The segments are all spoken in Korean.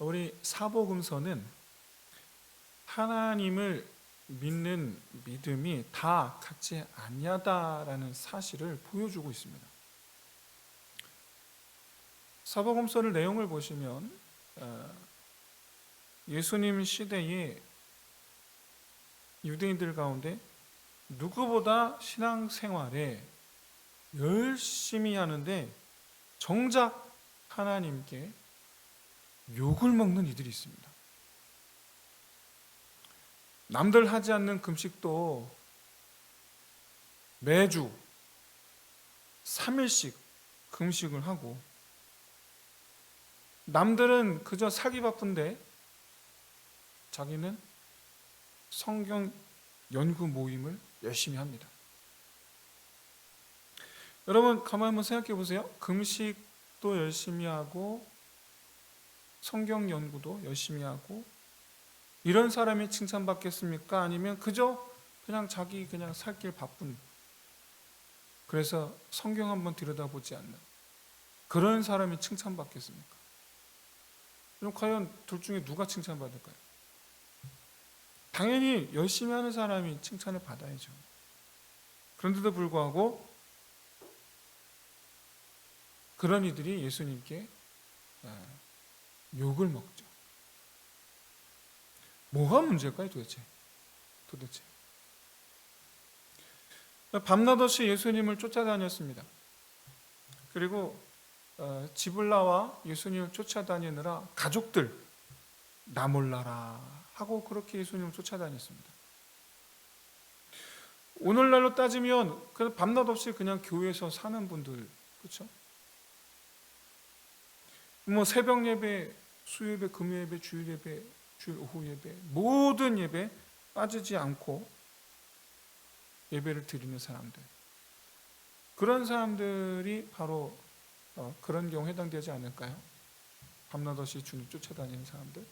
우리 사복음서는 하나님을 믿는 믿음이 다 같지 아니하다라는 사실을 보여주고 있습니다. 사복음서를 내용을 보시면 예수님 시대의 유대인들 가운데 누구보다 신앙생활에 열심히 하는데 정작 하나님께 욕을 먹는 이들이 있습니다. 남들 하지 않는 금식도 매주 3일씩 금식을 하고, 남들은 그저 살기 바쁜데 자기는 성경 연구 모임을 열심히 합니다. 여러분 가만히 한번 생각해 보세요. 금식도 열심히 하고 성경 연구도 열심히 하고 이런 사람이 칭찬받겠습니까? 아니면 그저 그냥 자기 그냥 살 길 바쁜, 그래서 성경 한번 들여다보지 않는 그런 사람이 칭찬받겠습니까? 그럼 과연 둘 중에 누가 칭찬받을까요? 당연히 열심히 하는 사람이 칭찬을 받아야죠. 그런데도 불구하고 그런 이들이 예수님께 욕을 먹죠. 뭐가 문제일까요 도대체? 밤낮없이 예수님을 쫓아다녔습니다. 그리고 집을 나와 예수님을 쫓아다니느라 가족들 나 몰라라 하고 그렇게 예수님을 쫓아다녔습니다. 오늘날로 따지면 밤낮없이 그냥 교회에서 사는 분들, 그렇죠? 뭐 새벽 예배, 수요예배, 금요예배, 주일예배, 주일 오후 예배, 모든 예배 빠지지 않고 예배를 드리는 사람들, 그런 사람들이 바로 그런 경우에 해당되지 않을까요? 밤낮없이 주님 쫓아다니는 사람들.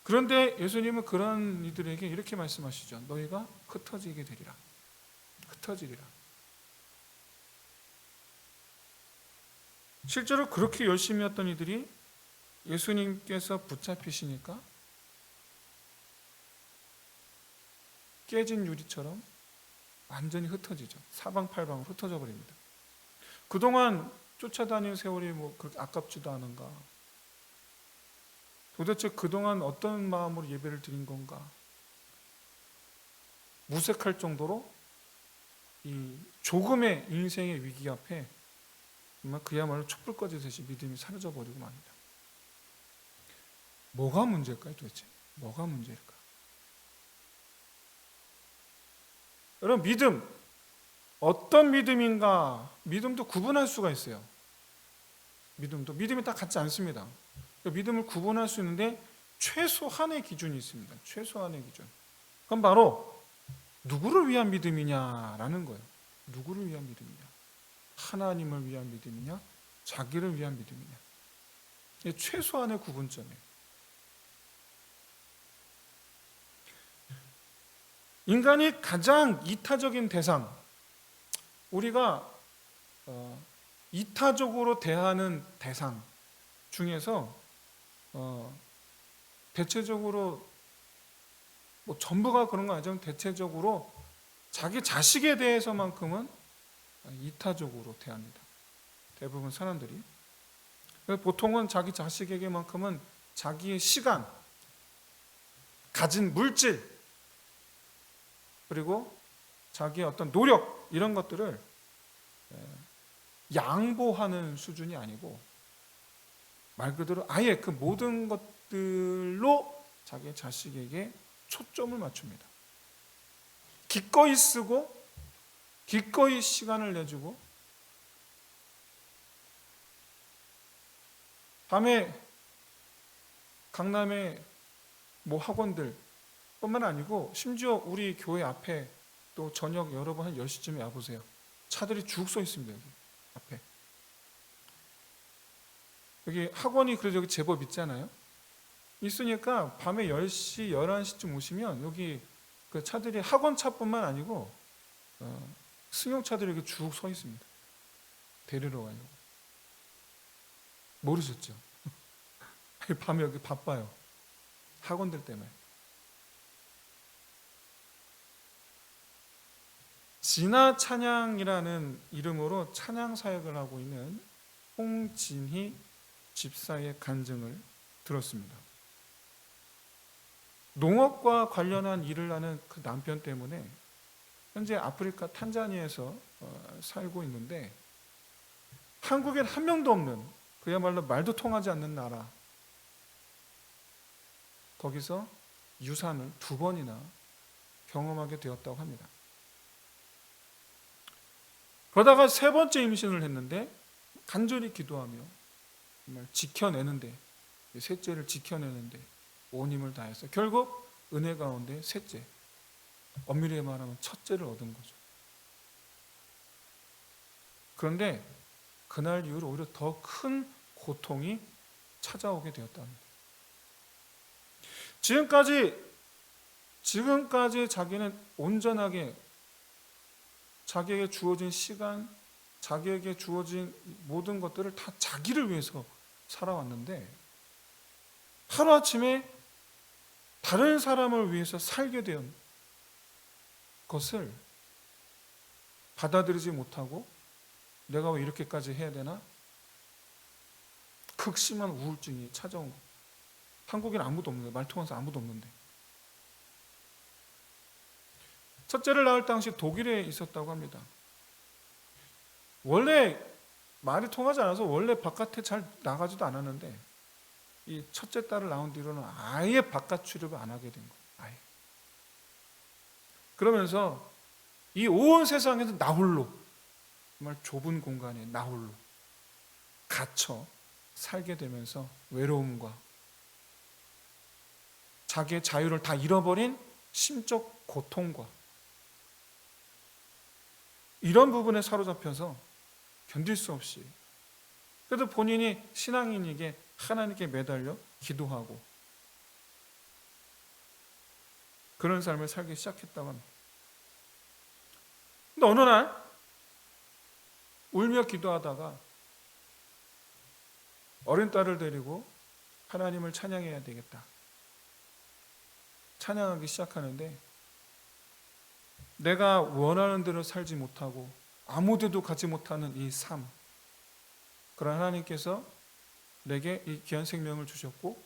그런데 예수님은 그런 이들에게 이렇게 말씀하시죠. 너희가 흩어지게 되리라. 흩어지리라. 실제로 그렇게 열심히 했던 이들이 예수님께서 붙잡히시니까 깨진 유리처럼 완전히 흩어지죠. 사방팔방으로 흩어져 버립니다. 그동안 쫓아다니는 세월이 뭐 그렇게 아깝지도 않은가? 도대체 그동안 어떤 마음으로 예배를 드린 건가? 무색할 정도로 이 조금의 인생의 위기 앞에 정말 그야말로 촛불 꺼지듯이 믿음이 사라져 버리고 맙니다. 뭐가 문제일까요 도대체? 뭐가 문제일까? 여러분 믿음, 어떤 믿음인가? 믿음도 구분할 수가 있어요. 믿음이 다 같지 않습니다. 믿음을 구분할 수 있는데 최소한의 기준이 있습니다. 최소한의 기준. 그건 바로 누구를 위한 믿음이냐라는 거예요. 누구를 위한 믿음이냐? 하나님을 위한 믿음이냐? 자기를 위한 믿음이냐? 이게 최소한의 구분점이에요. 인간이 가장 이타적인 대상, 우리가 이타적으로 대하는 대상 중에서 대체적으로 뭐 전부가 그런 건 아니지만 대체적으로 자기 자식에 대해서만큼은 이타적으로 대합니다. 대부분 사람들이. 보통은 자기 자식에게만큼은 자기의 시간, 가진 물질, 그리고 자기의 어떤 노력, 이런 것들을 양보하는 수준이 아니고 말 그대로 아예 그 모든 것들로 자기 자식에게 초점을 맞춥니다. 기꺼이 쓰고 기꺼이 시간을 내주고, 밤에 강남의 뭐 학원들 뿐만 아니고 심지어 우리 교회 앞에 또 저녁 여러분 한 10시쯤에 와보세요. 차들이 쭉 서 있습니다. 여기 앞에. 여기 학원이 그래도 여기 제법 있잖아요. 있으니까 밤에 10시, 11시쯤 오시면 여기 그 차들이 학원차뿐만 아니고 승용차들이 여기 쭉 서 있습니다. 데리러 와요. 모르셨죠? 밤에 여기 바빠요. 학원들 때문에. 진화 찬양이라는 이름으로 찬양 사역을 하고 있는 홍진희 집사의 간증을 들었습니다. 농업과 관련한 일을 하는 그 남편 때문에 현재 아프리카 탄자니아에서 살고 있는데, 한국엔 한 명도 없는, 그야말로 말도 통하지 않는 나라, 거기서 유산을 2번이나 경험하게 되었다고 합니다. 그러다가 3번째 임신을 했는데 간절히 기도하며 정말 지켜내는데, 셋째를 지켜내는데 온 힘을 다해서 결국 은혜 가운데 셋째, 엄밀히 말하면 첫째를 얻은 거죠. 그런데 그날 이후로 오히려 더 큰 고통이 찾아오게 되었답니다. 지금까지 자기는 온전하게 자기에게 주어진 시간, 자기에게 주어진 모든 것들을 다 자기를 위해서 살아왔는데, 하루아침에 다른 사람을 위해서 살게 된 것을 받아들이지 못하고 내가 왜 이렇게까지 해야 되나? 극심한 우울증이 찾아온 거예요. 한국에는 아무도 없는데, 말통해서 아무도 없는데. 첫째를 낳을 당시 독일에 있었다고 합니다. 원래 말이 통하지 않아서 원래 바깥에 잘 나가지도 않았는데, 이 첫째 딸을 낳은 뒤로는 아예 바깥 출입을 안 하게 된 거예요. 아예. 그러면서 이 온 세상에서 나 홀로, 정말 좁은 공간에 나 홀로 갇혀 살게 되면서 외로움과 자기의 자유를 다 잃어버린 심적 고통과 이런 부분에 사로잡혀서 견딜 수 없이, 그래도 본인이 신앙인에게 하나님께 매달려 기도하고 그런 삶을 살기 시작했다고 합니다. 근데 어느 날 울며 기도하다가 어린 딸을 데리고 하나님을 찬양해야 되겠다, 찬양하기 시작하는데, 내가 원하는 대로 살지 못하고 아무데도 가지 못하는 이 삶, 그러나 하나님께서 내게 이 귀한 생명을 주셨고,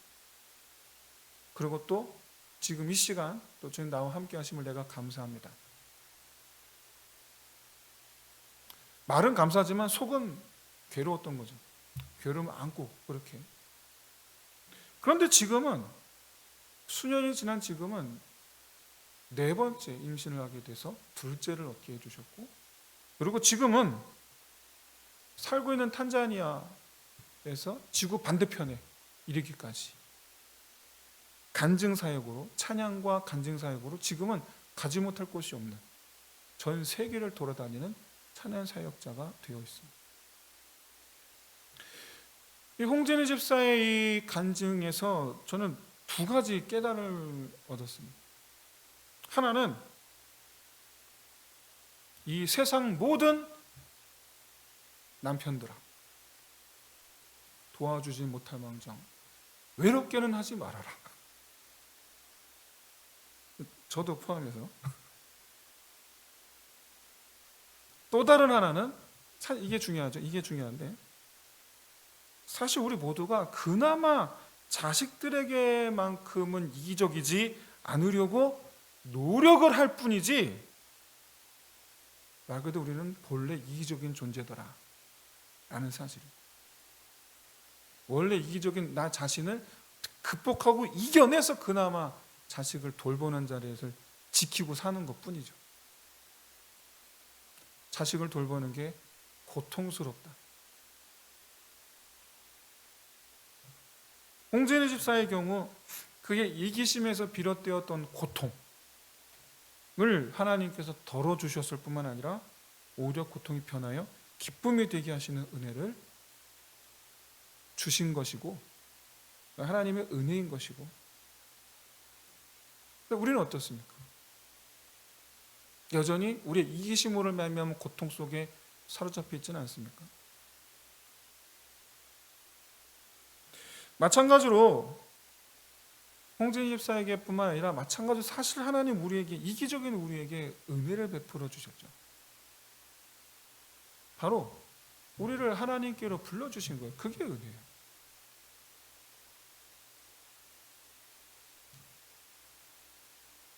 그리고 또 지금 이 시간 또 지금 나와 함께 하심을 내가 감사합니다. 말은 감사하지만 속은 괴로웠던 거죠. 괴로움을 안고 그렇게. 그런데 지금은, 수년이 지난 지금은 4번째 임신을 하게 돼서 둘째를 얻게 해주셨고, 그리고 지금은 살고 있는 탄자니아에서 지구 반대편에 이르기까지 간증사역으로, 찬양과 간증사역으로 지금은 가지 못할 곳이 없는 전 세계를 돌아다니는 찬양사역자가 되어 있습니다. 이 홍진희 집사의 이 간증에서 저는 2가지 깨달음을 얻었습니다. 하나는 이 세상 모든 남편들아, 도와주지 못할 망정 외롭게는 하지 말아라. 저도 포함해서. 또 다른 하나는, 이게 중요하죠. 이게 중요한데, 사실 우리 모두가 그나마 자식들에게만큼은 이기적이지 않으려고 노력을 할 뿐이지, 말 그대로 우리는 본래 이기적인 존재더라 라는 사실. 원래 이기적인 나 자신을 극복하고 이겨내서 그나마 자식을 돌보는 자리에서 지키고 사는 것 뿐이죠. 자식을 돌보는 게 고통스럽다. 홍진희 집사의 경우 그의 이기심에서 비롯되었던 고통을 하나님께서 덜어주셨을 뿐만 아니라 오히려 고통이 변하여 기쁨이 되게 하시는 은혜를 주신 것이고, 하나님의 은혜인 것이고, 우리는 어떻습니까? 여전히 우리의 이기심으로 말미암은 고통 속에 사로잡혀 있지는 않습니까? 마찬가지로 홍진희 집사에게뿐만 아니라 마찬가지로 사실 하나님 우리에게 이기적인 우리에게 은혜를 베풀어 주셨죠. 바로 우리를 하나님께로 불러주신 거예요. 그게 은혜예요.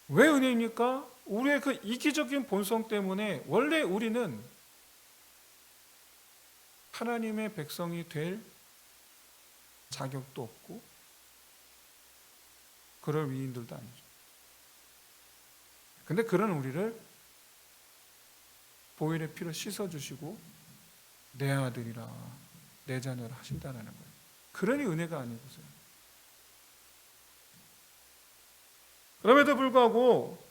왜 은혜입니까? 우리의 그 이기적인 본성 때문에 원래 우리는 하나님의 백성이 될 자격도 없고 그럴 위인들도 아니죠. 근데 그런 우리를 보혈의 피로 씻어주시고 내 아들이라 내 자녀라 하신다는 거예요. 그러니 은혜가 아니고서요. 그럼에도 불구하고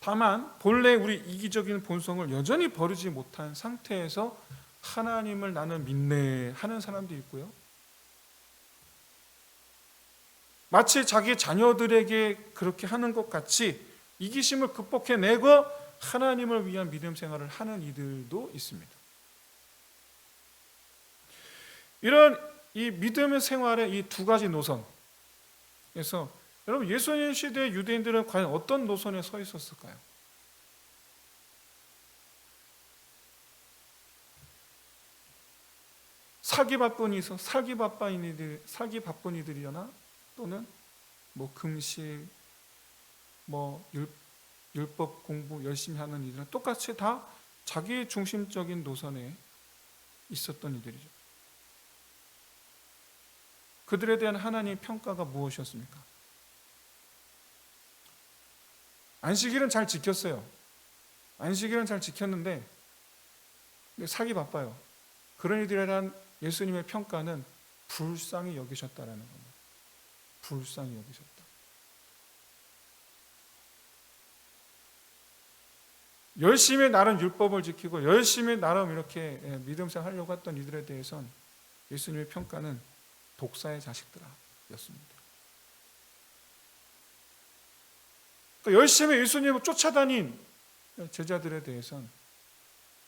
다만 본래 우리 이기적인 본성을 여전히 버리지 못한 상태에서 하나님을 나는 믿네 하는 사람도 있고요. 마치 자기 자녀들에게 그렇게 하는 것 같이 이기심을 극복해내고 하나님을 위한 믿음 생활을 하는 이들도 있습니다. 이런 이 믿음의 생활의 이 두 가지 노선에서 여러분 예수님 시대의 유대인들은 과연 어떤 노선에 서 있었을까요? 살기 바쁜 이들이거나 또는 뭐 금식, 뭐 율법 공부 열심히 하는 이들은 똑같이 다 자기 중심적인 노선에 있었던 이들이죠. 그들에 대한 하나님의 평가가 무엇이었습니까? 안식일은 잘 지켰어요. 안식일은 잘 지켰는데 살기 바빠요. 그런 이들에 대한 예수님의 평가는 불쌍히 여기셨다라는 겁니다. 불쌍히 여기셨다. 열심히 나름 율법을 지키고 열심히 나름 이렇게 믿음 생활하려고 했던 이들에 대해서는 예수님의 평가는 독사의 자식들아 였습니다. 그러니까 열심히 예수님을 쫓아다닌 제자들에 대해서는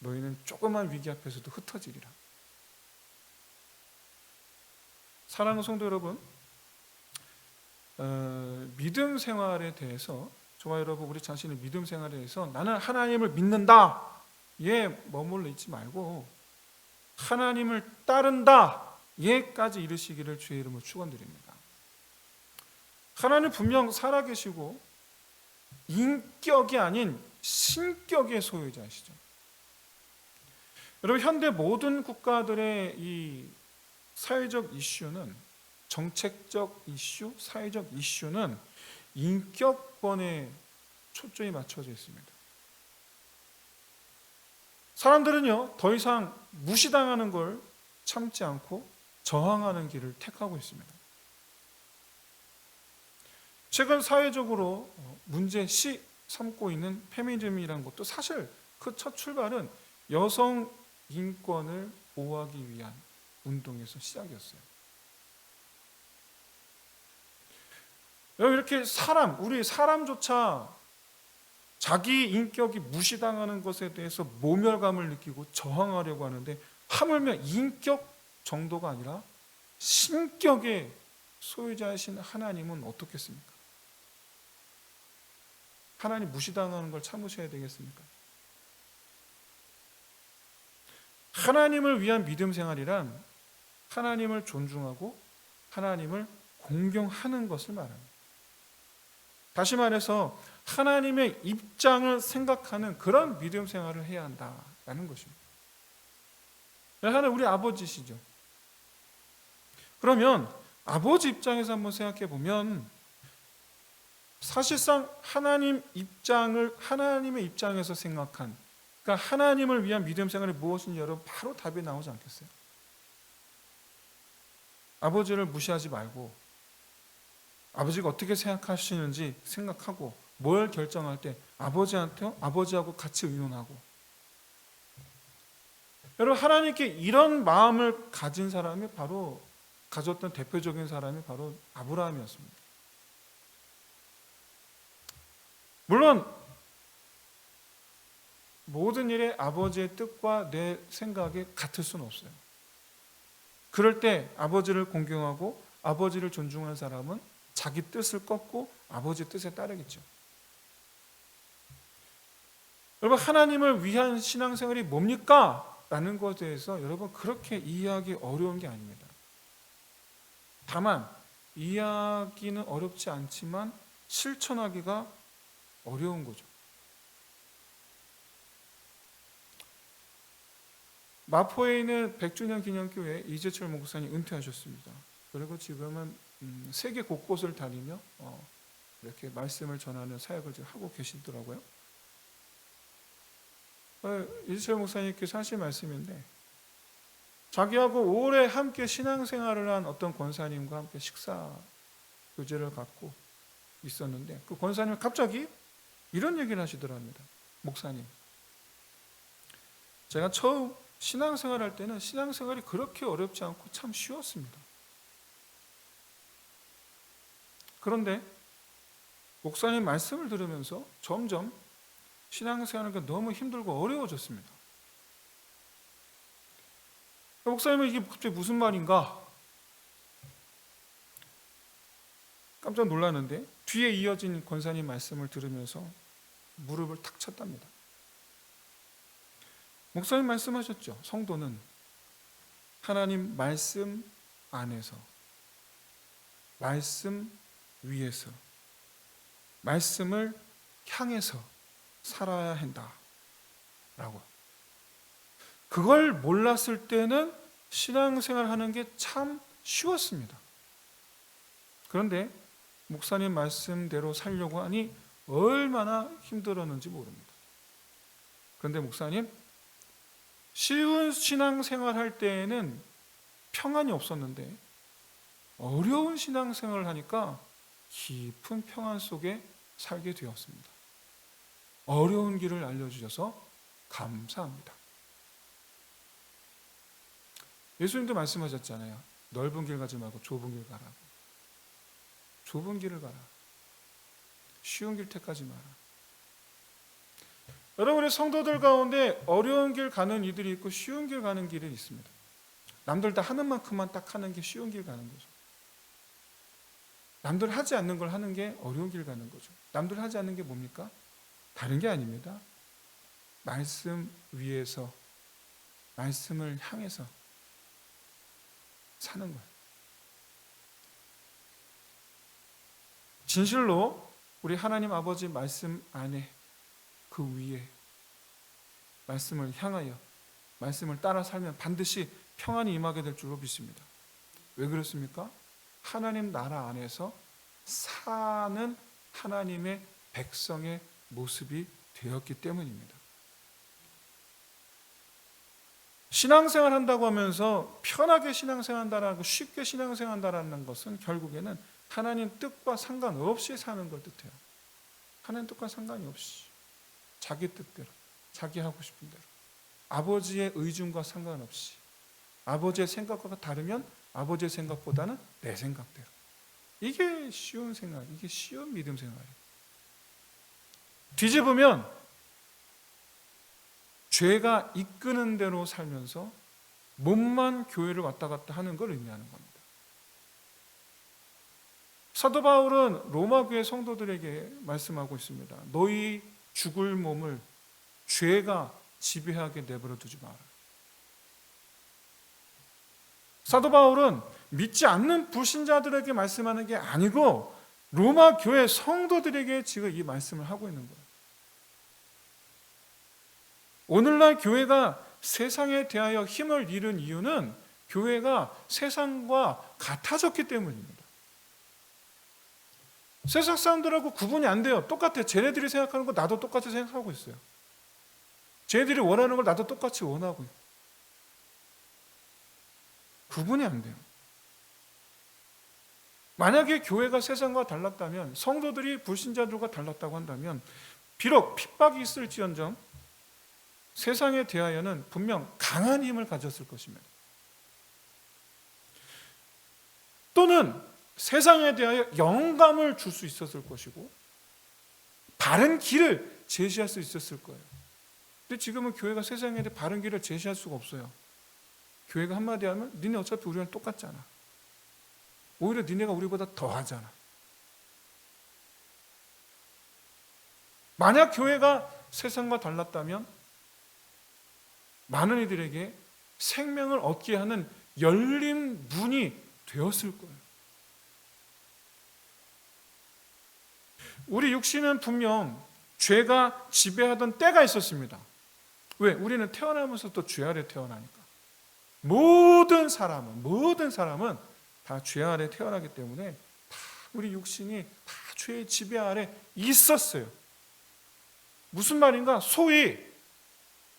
너희는 조그만 위기 앞에서도 흩어지리라. 사랑하는 성도 여러분, 믿음 생활에 대해서 저와 여러분 우리 자신의 믿음 생활에 대해서 나는 하나님을 믿는다 예 머물러 있지 말고 하나님을 따른다 예까지 이르시기를 주의 이름으로 축원드립니다. 하나님 분명 살아계시고 인격이 아닌 신격의 소유자시죠. 여러분 현대 모든 국가들의 이 사회적 이슈는 정책적 이슈, 사회적 이슈는 인격권에 초점이 맞춰져 있습니다. 사람들은요 더 이상 무시당하는 걸 참지 않고 저항하는 길을 택하고 있습니다. 최근 사회적으로 문제시 삼고 있는 페미니즘이라는 것도 사실 그 첫 출발은 여성 인권을 보호하기 위한 운동에서 시작이었어요. 이렇게 우리 사람조차 자기 인격이 무시당하는 것에 대해서 모멸감을 느끼고 저항하려고 하는데 하물며 인격 정도가 아니라 신격의 소유자이신 하나님은 어떻겠습니까? 하나님 무시당하는 걸 참으셔야 되겠습니까? 하나님을 위한 믿음 생활이란 하나님을 존중하고 하나님을 공경하는 것을 말합니다. 다시 말해서 하나님의 입장을 생각하는 그런 믿음 생활을 해야 한다라는 것입니다. 하나님 우리 아버지시죠. 그러면 아버지 입장에서 한번 생각해 보면 사실상 하나님의 입장에서 생각한 그러니까 하나님을 위한 믿음 생활이 무엇인지 여러분 바로 답이 나오지 않겠어요? 아버지를 무시하지 말고 아버지가 어떻게 생각하시는지 생각하고 뭘 결정할 때 아버지하고 같이 의논하고 여러분 하나님께 이런 마음을 가진 사람이 바로 가졌던 대표적인 사람이 바로 아브라함이었습니다. 물론 모든 일에 아버지의 뜻과 내 생각이 같을 수는 없어요. 그럴 때 아버지를 공경하고 아버지를 존중하는 사람은 자기 뜻을 꺾고 아버지 뜻에 따르겠죠. 여러분, 하나님을 위한 신앙생활이 뭡니까? 라는 것에 대해서 여러분 그렇게 이해하기 어려운 게 아닙니다. 다만 이해하기는 어렵지 않지만 실천하기가 어려운 거죠. 마포에 있는 100주년 기념교회 이재철 목사님 은퇴하셨습니다. 그리고 지금은 세계 곳곳을 다니며 이렇게 말씀을 전하는 사역을 지금 하고 계시더라고요. 이재철 목사님께서 하신 말씀인데, 자기하고 오래 함께 신앙생활을 한 어떤 권사님과 함께 식사 교제를 갖고 있었는데, 그 권사님이 갑자기 이런 얘기를 하시더랍니다. 목사님, 제가 처음 신앙생활 할 때는 신앙생활이 그렇게 어렵지 않고 참 쉬웠습니다. 그런데 목사님 말씀을 들으면서 점점 신앙생활이 너무 힘들고 어려워졌습니다. 목사님은 이게 갑자기 무슨 말인가? 깜짝 놀랐는데 뒤에 이어진 권사님 말씀을 들으면서 무릎을 탁 쳤답니다. 목사님 말씀하셨죠. 성도는 하나님 말씀 안에서, 말씀 위에서, 말씀을 향해서 살아야 한다라고. 그걸 몰랐을 때는 신앙생활 하는 게 참 쉬웠습니다. 그런데 목사님 말씀대로 살려고 하니 얼마나 힘들었는지 모릅니다. 그런데 목사님, 쉬운 신앙생활 할 때에는 평안이 없었는데 어려운 신앙생활을 하니까 깊은 평안 속에 살게 되었습니다. 어려운 길을 알려주셔서 감사합니다. 예수님도 말씀하셨잖아요. 넓은 길 가지 말고 좁은 길 가라고. 좁은 길을 가라. 쉬운 길 택하지 마라. 여러분, 우리 성도들 가운데 어려운 길 가는 이들이 있고 쉬운 길 가는 길이 있습니다. 남들 다 하는 만큼만 딱 하는 게 쉬운 길 가는 거죠. 남들 하지 않는 걸 하는 게 어려운 길 가는 거죠. 남들 하지 않는 게 뭡니까? 다른 게 아닙니다. 말씀 위에서, 말씀을 향해서 사는 거예요. 진실로 우리 하나님 아버지 말씀 안에, 그 위에 말씀을 향하여 말씀을 따라 살면 반드시 평안이 임하게 될 줄로 믿습니다. 왜 그렇습니까? 하나님 나라 안에서 사는 하나님의 백성의 모습이 되었기 때문입니다. 신앙생활 한다고 하면서 편하게 신앙생활 한다라고, 쉽게 신앙생활 한다라는 것은 결국에는 하나님 뜻과 상관없이 사는 걸 뜻해요. 하나님 뜻과 상관이 없이 자기 뜻대로, 자기 하고 싶은 대로, 아버지의 의중과 상관없이, 아버지의 생각과 다르면 아버지의 생각보다는 내 생각대로. 이게 쉬운 생활, 이게 쉬운 믿음 생활이에요. 뒤집으면 죄가 이끄는 대로 살면서 몸만 교회를 왔다 갔다 하는 걸 의미하는 겁니다. 사도 바울은 로마 교회 성도들에게 말씀하고 있습니다. 너희 죽을 몸을 죄가 지배하게 내버려 두지 마라. 사도 바울은 믿지 않는 불신자들에게 말씀하는 게 아니고 로마 교회 성도들에게 지금 이 말씀을 하고 있는 거예요. 오늘날 교회가 세상에 대하여 힘을 잃은 이유는 교회가 세상과 같아졌기 때문입니다. 세상 사람들하고 구분이 안 돼요. 똑같아요. 쟤네들이 생각하는 거 나도 똑같이 생각하고 있어요. 쟤네들이 원하는 걸 나도 똑같이 원하고 있고. 구분이 안 돼요. 만약에 교회가 세상과 달랐다면, 성도들이 불신자들과 달랐다고 한다면 비록 핍박이 있을지언정 세상에 대하여는 분명 강한 힘을 가졌을 것입니다. 또는 세상에 대하여 영감을 줄 수 있었을 것이고 바른 길을 제시할 수 있었을 거예요. 근데 지금은 교회가 세상에 대해 바른 길을 제시할 수가 없어요. 교회가 한마디 하면 니네 어차피 우리랑 똑같잖아. 오히려 니네가 우리보다 더 하잖아. 만약 교회가 세상과 달랐다면 많은 이들에게 생명을 얻게 하는 열린 문이 되었을 거예요. 우리 육신은 분명 죄가 지배하던 때가 있었습니다. 왜? 우리는 태어나면서 또 죄 아래 태어나니까. 모든 사람은 다 죄 아래 태어나기 때문에 다 우리 육신이 다 죄의 지배 아래 있었어요. 무슨 말인가? 소위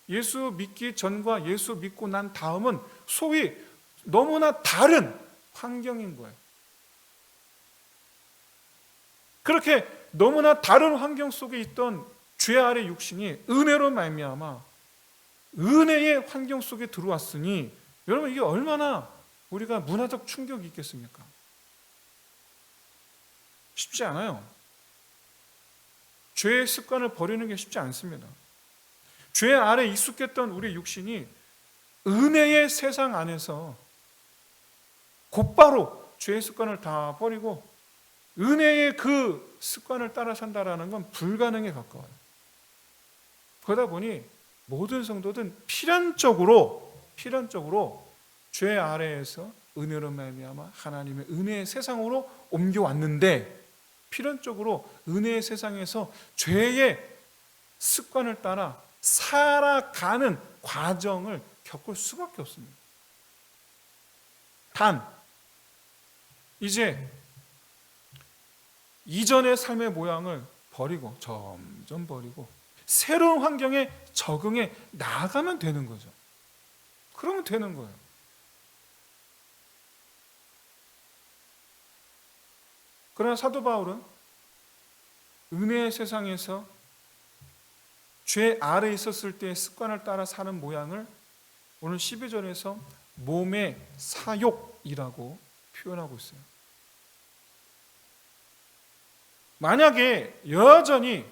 예수 믿기 전과 예수 믿고 난 다음은 소위 너무나 다른 환경인 거예요. 그렇게 너무나 다른 환경 속에 있던 죄 아래 육신이 은혜로 말미암아 은혜의 환경 속에 들어왔으니 여러분 이게 얼마나 우리가 문화적 충격이 있겠습니까? 쉽지 않아요. 죄의 습관을 버리는 게 쉽지 않습니다. 죄 아래 익숙했던 우리 육신이 은혜의 세상 안에서 곧바로 죄의 습관을 다 버리고 은혜의 그 습관을 따라 산다라는 건 불가능에 가까워요. 그러다 보니 모든 성도들은 필연적으로 죄 아래에서 은혜로 말미암아 하나님의 은혜의 세상으로 옮겨왔는데 필연적으로 은혜의 세상에서 죄의 습관을 따라 살아가는 과정을 겪을 수밖에 없습니다. 단 이제 이전의 삶의 모양을 버리고 점점 버리고 새로운 환경에 적응해 나아가면 되는 거죠. 그러면 되는 거예요. 그러나 사도 바울은 은혜의 세상에서 죄 아래 있었을 때의 습관을 따라 사는 모양을 오늘 12절에서 몸의 사욕이라고 표현하고 있어요. 만약에 여전히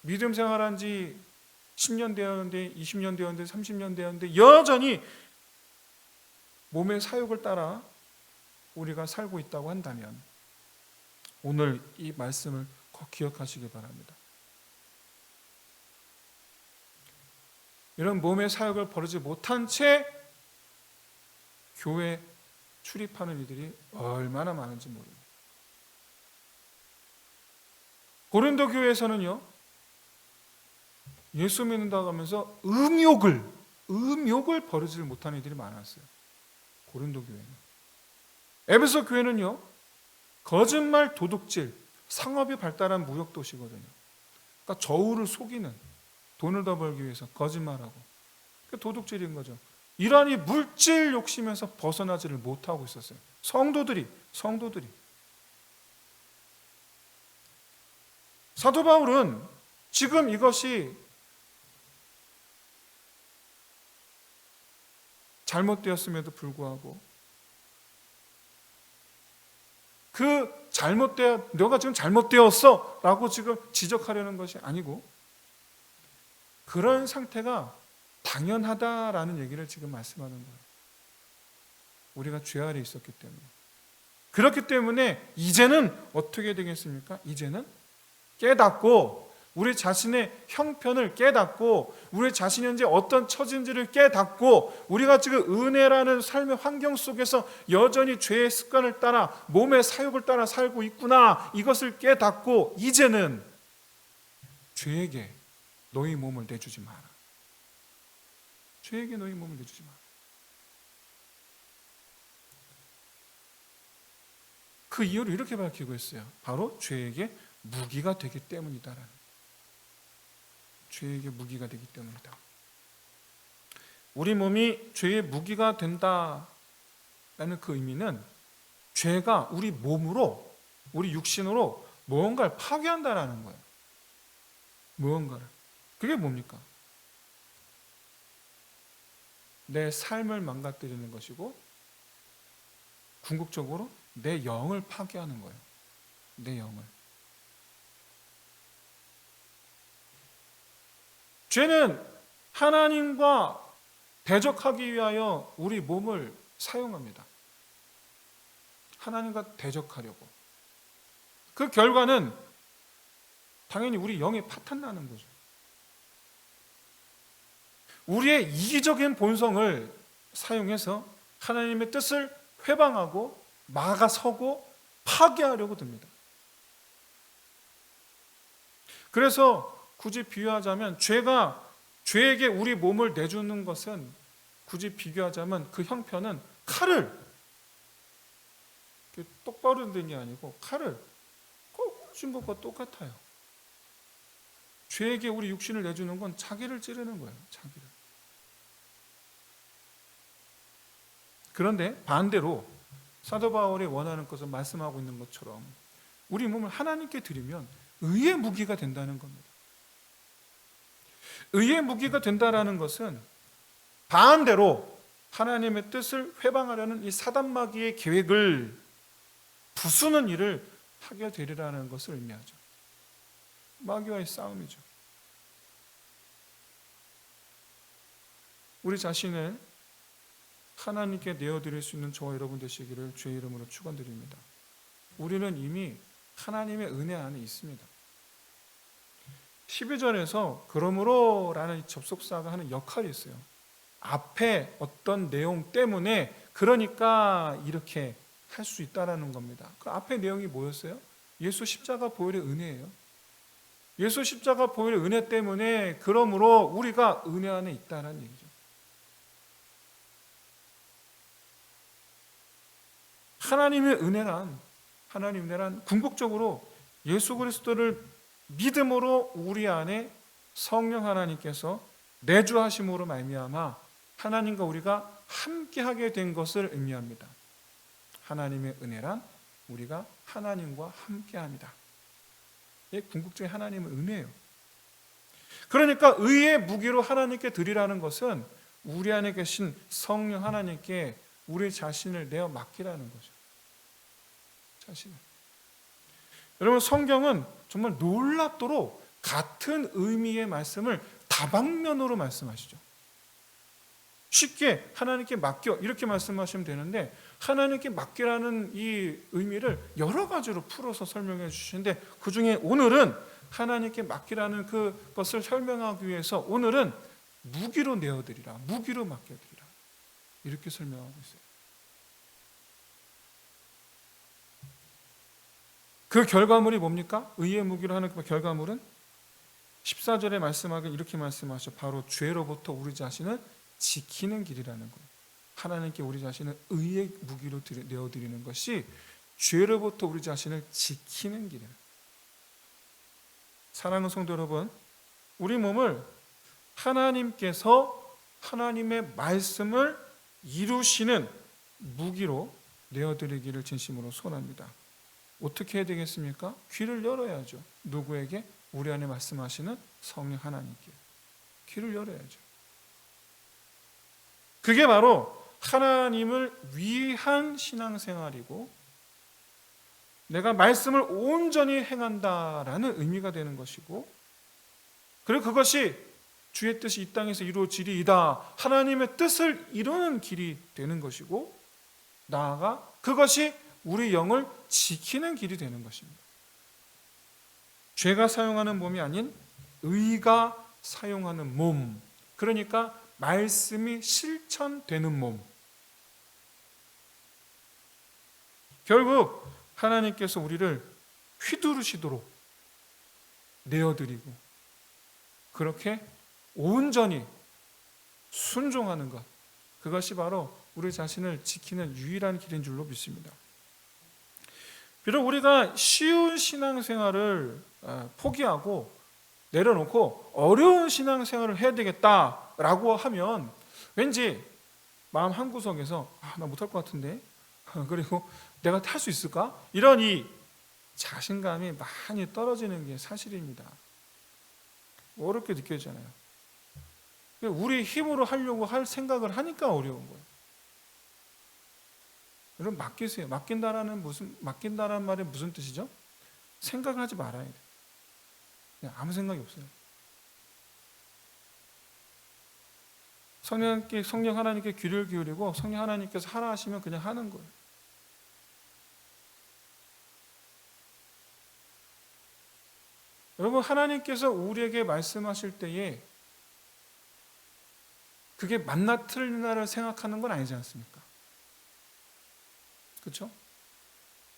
믿음 생활한 지 10년 되었는데 20년 되었는데 30년 되었는데 여전히 몸의 사욕을 따라 우리가 살고 있다고 한다면 오늘 이 말씀을 꼭 기억하시기 바랍니다. 이런 몸의 사욕을 버리지 못한 채 교회 출입하는 이들이 얼마나 많은지 모릅니다. 고린도 교회에서는요, 예수 믿는다고 하면서 음욕을 버리지 못하는 이들이 많았어요. 고린도 교회는. 에베소 교회는요, 거짓말, 도둑질, 상업이 발달한 무역 도시거든요. 그러니까 저울을 속이는, 돈을 더 벌기 위해서 거짓말하고, 도둑질인 거죠. 이러한 이 물질 욕심에서 벗어나지를 못하고 있었어요. 성도들이. 사도 바울은 지금 이것이 잘못되었음에도 불구하고 너가 지금 잘못되었어 라고 지금 지적하려는 것이 아니고 그런 상태가 당연하다라는 얘기를 지금 말씀하는 거예요. 우리가 죄 아래 있었기 때문에. 그렇기 때문에 이제는 어떻게 되겠습니까? 이제는 깨닫고 우리 자신의 형편을 깨닫고 우리 자신이 현재 어떤 처진지를 깨닫고 우리가 지금 은혜라는 삶의 환경 속에서 여전히 죄의 습관을 따라 몸의 사욕을 따라 살고 있구나 이것을 깨닫고 이제는 죄에게 너희 몸을 내주지 마라. 죄에게 너희 몸을 내주지 마라. 그 이유를 이렇게 밝히고 있어요. 바로 죄에게 무기가 되기 때문이다라는. 죄에게 무기가 되기 때문이다. 우리 몸이 죄의 무기가 된다라는 그 의미는 죄가 우리 몸으로, 우리 육신으로 무언가를 파괴한다라는 거예요. 무언가를. 그게 뭡니까? 내 삶을 망가뜨리는 것이고 궁극적으로 내 영을 파괴하는 거예요. 내 영을. 죄는 하나님과 대적하기 위하여 우리 몸을 사용합니다. 하나님과 대적하려고. 그 결과는 당연히 우리 영이 파탄나는 거죠. 우리의 이기적인 본성을 사용해서 하나님의 뜻을 회방하고 막아서고 파괴하려고 듭니다. 그래서 굳이 비유하자면 죄에게 우리 몸을 내주는 것은, 굳이 비교하자면 그 형편은 칼을 똑바로 든 게 아니고 칼을 꼭 준 것과 똑같아요. 죄에게 우리 육신을 내주는 건 자기를 찌르는 거예요. 자기를. 그런데 반대로 사도 바울이 원하는 것을 말씀하고 있는 것처럼 우리 몸을 하나님께 드리면 의의 무기가 된다는 겁니다. 의의 무기가 된다라는 것은 반대로 하나님의 뜻을 회방하려는 이 사단마귀의 계획을 부수는 일을 하게 되리라는 것을 의미하죠. 마귀와의 싸움이죠. 우리 자신을 하나님께 내어드릴 수 있는 저와 여러분 되시기를 주의 이름으로 축원드립니다. 우리는 이미 하나님의 은혜 안에 있습니다. 12절에서 그러므로 라는 접속사가 하는 역할이 있어요. 앞에 어떤 내용 때문에 그러니까 이렇게 할 수 있다라는 겁니다. 그 앞에 내용이 뭐였어요? 예수 십자가 보혈의 은혜예요. 예수 십자가 보혈의 은혜 때문에 그러므로 우리가 은혜 안에 있다는 얘기죠. 하나님의 은혜란 궁극적으로 예수 그리스도를 믿음으로 우리 안에 성령 하나님께서 내주하심으로 말미암아 하나님과 우리가 함께하게 된 것을 의미합니다. 하나님의 은혜란 우리가 하나님과 함께합니다. 이게 궁극적인 하나님의 은혜예요. 그러니까 의의 무기로 하나님께 드리라는 것은 우리 안에 계신 성령 하나님께 우리 자신을 내어 맡기라는 거죠. 자신을. 여러분, 성경은 정말 놀랍도록 같은 의미의 말씀을 다방면으로 말씀하시죠. 쉽게 하나님께 맡겨 이렇게 말씀하시면 되는데 하나님께 맡기라는 이 의미를 여러 가지로 풀어서 설명해 주시는데 그중에 오늘은 하나님께 맡기라는 그것을 설명하기 위해서 오늘은 무기로 내어드리라, 무기로 맡겨드리라 이렇게 설명하고 있어요. 그 결과물이 뭡니까? 의의 무기로 하는 그 결과물은 14절에 말씀하긴 이렇게 말씀하셔. 바로 죄로부터 우리 자신을 지키는 길이라는 거예요. 하나님께 우리 자신을 의의 무기로 내어드리는 것이 죄로부터 우리 자신을 지키는 길이에요. 사랑하는 성도 여러분, 우리 몸을 하나님께서 하나님의 말씀을 이루시는 무기로 내어드리기를 진심으로 소원합니다. 어떻게 해야 되겠습니까? 귀를 열어야죠. 누구에게? 우리 안에 말씀하시는 성령 하나님께 귀를 열어야죠. 그게 바로 하나님을 위한 신앙생활이고 내가 말씀을 온전히 행한다라는 의미가 되는 것이고 그리고 그것이 주의 뜻이 이 땅에서 이루어지리이다 하나님의 뜻을 이루는 길이 되는 것이고 나아가 그것이 우리 영을 지키는 길이 되는 것입니다. 죄가 사용하는 몸이 아닌 의가 사용하는 몸, 그러니까 말씀이 실천되는 몸. 결국 하나님께서 우리를 휘두르시도록 내어드리고 그렇게 온전히 순종하는 것, 그것이 바로 우리 자신을 지키는 유일한 길인 줄로 믿습니다. 비록 우리가 쉬운 신앙생활을 포기하고 내려놓고 어려운 신앙생활을 해야 되겠다라고 하면 왠지 마음 한구석에서 나 못할 것 같은데 그리고 내가 할 수 있을까? 이런 이 자신감이 많이 떨어지는 게 사실입니다. 어렵게 느껴지잖아요. 우리 힘으로 하려고 할 생각을 하니까 어려운 거예요. 여러분 맡기세요. 맡긴다라는 말이 무슨 뜻이죠? 생각을 하지 말아야 돼요. 그냥 아무 생각이 없어요. 성령 하나님께 귀를 기울이고 성령 하나님께서 하라 하시면 그냥 하는 거예요. 여러분, 하나님께서 우리에게 말씀하실 때에 그게 맞나 틀리나를 생각하는 건 아니지 않습니까? 그렇죠?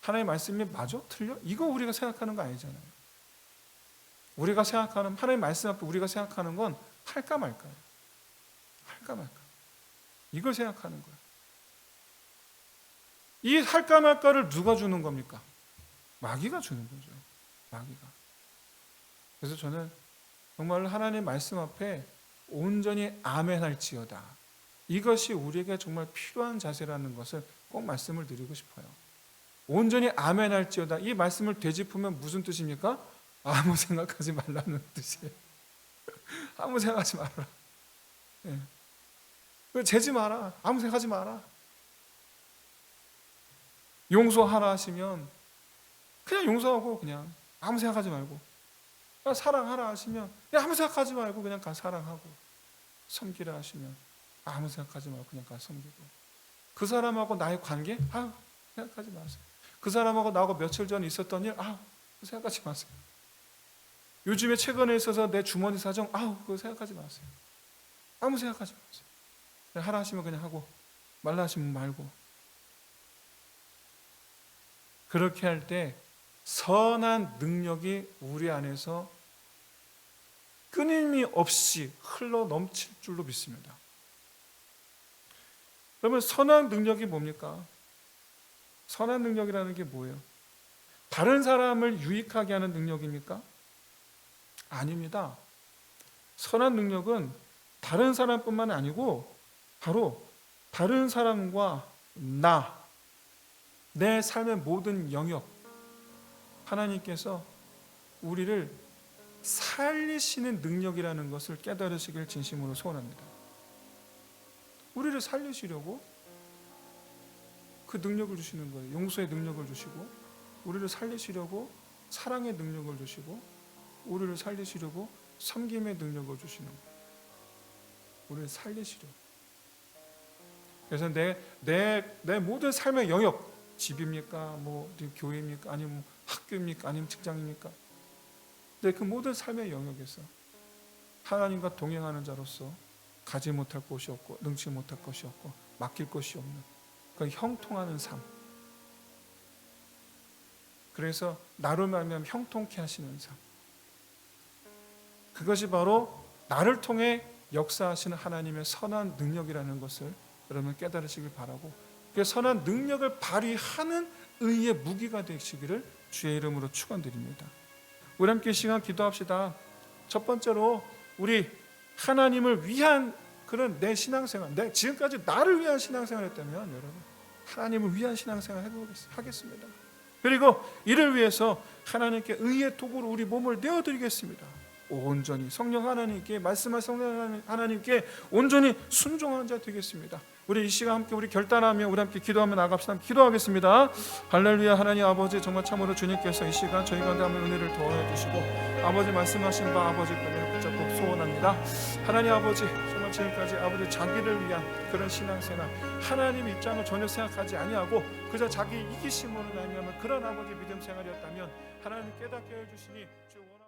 하나님의 말씀이 맞아? 틀려? 이거 우리가 생각하는 거 아니잖아요. 우리가 생각하는, 하나님의 말씀 앞에 우리가 생각하는 건 할까 말까요. 할까 말까. 이걸 생각하는 거예요. 이 할까 말까를 누가 주는 겁니까? 마귀가 주는 거죠. 마귀가. 그래서 저는 정말 하나님의 말씀 앞에 온전히 아멘할지어다. 이것이 우리에게 정말 필요한 자세라는 것을 꼭 말씀을 드리고 싶어요. 온전히 아멘할지어다. 이 말씀을 되짚으면 무슨 뜻입니까? 아무 생각하지 말라는 뜻이에요. 아무 생각하지 말아라. 네. 재지 마라. 아무 생각하지 마라. 용서하라 하시면 그냥 용서하고 그냥 아무 생각하지 말고, 사랑하라 하시면 그냥 아무 생각하지 말고 그냥 가 사랑하고, 섬기라 하시면 아무 생각하지 말고 그냥 가 섬기고, 그 사람하고 나의 관계 생각하지 마세요. 그 사람하고 나하고 며칠 전에 있었던 일 생각하지 마세요. 요즘에 최근에 있어서 내 주머니 사정 그거 생각하지 마세요. 아무 생각하지 마세요. 그냥 하라 하시면 그냥 하고 말라 하시면 말고. 그렇게 할 때 선한 능력이 우리 안에서 끊임이 없이 흘러 넘칠 줄로 믿습니다. 그러면 선한 능력이 뭡니까? 선한 능력이라는 게 뭐예요? 다른 사람을 유익하게 하는 능력입니까? 아닙니다. 선한 능력은 다른 사람뿐만 아니고 바로 다른 사람과 내 삶의 모든 영역, 하나님께서 우리를 살리시는 능력이라는 것을 깨달으시길 진심으로 소원합니다. 우리를 살리시려고 그 능력을 주시는 거예요. 용서의 능력을 주시고, 우리를 살리시려고 사랑의 능력을 주시고, 우리를 살리시려고 섬김의 능력을 주시는 거예요. 우리를 살리시려고. 그래서 내 모든 삶의 영역, 집입니까? 교회입니까? 아니면 학교입니까? 아니면 직장입니까? 근데 그 모든 삶의 영역에서 하나님과 동행하는 자로서 가지 못할 곳이 없고 능치 못할 것이 없고 맡길 것이 없는 그 형통하는 삶. 그래서 나를 말미암아 형통케 하시는 삶. 그것이 바로 나를 통해 역사하시는 하나님의 선한 능력이라는 것을 여러분 깨달으시길 바라고, 그 선한 능력을 발휘하는 의의 무기가 되시기를 주의 이름으로 축원드립니다. 우리 함께 이 시간 기도합시다. 첫 번째로 우리 하나님을 위한 그런 내 신앙생활, 지금까지 나를 위한 신앙생활을 했다면 여러분 하나님을 위한 신앙생활 하겠습니다. 그리고 이를 위해서 하나님께 의의 도구로 우리 몸을 내어드리겠습니다. 온전히 성령 하나님께, 말씀할 성령 하나님께 온전히 순종한 자 되겠습니다. 우리 이 시간 함께 우리 결단하며 우리 함께 기도하며 나갑시다. 기도하겠습니다. 할렐루야. 하나님 아버지, 정말 참으로 주님께서 이 시간 저희 가운데 한번 은혜를 더해 주시고 아버지 말씀하신 바 아버지 때문에 붙잡고 소원합니다. 하나님 아버지, 정말 지금까지 아버지 자기를 위한 그런 신앙생활, 하나님 입장을 전혀 생각하지 아니하고 그저 자기 이기심으로 말미암아 그런 아버지 믿음 생활이었다면 하나님 깨닫게 해 주시니 주 원하는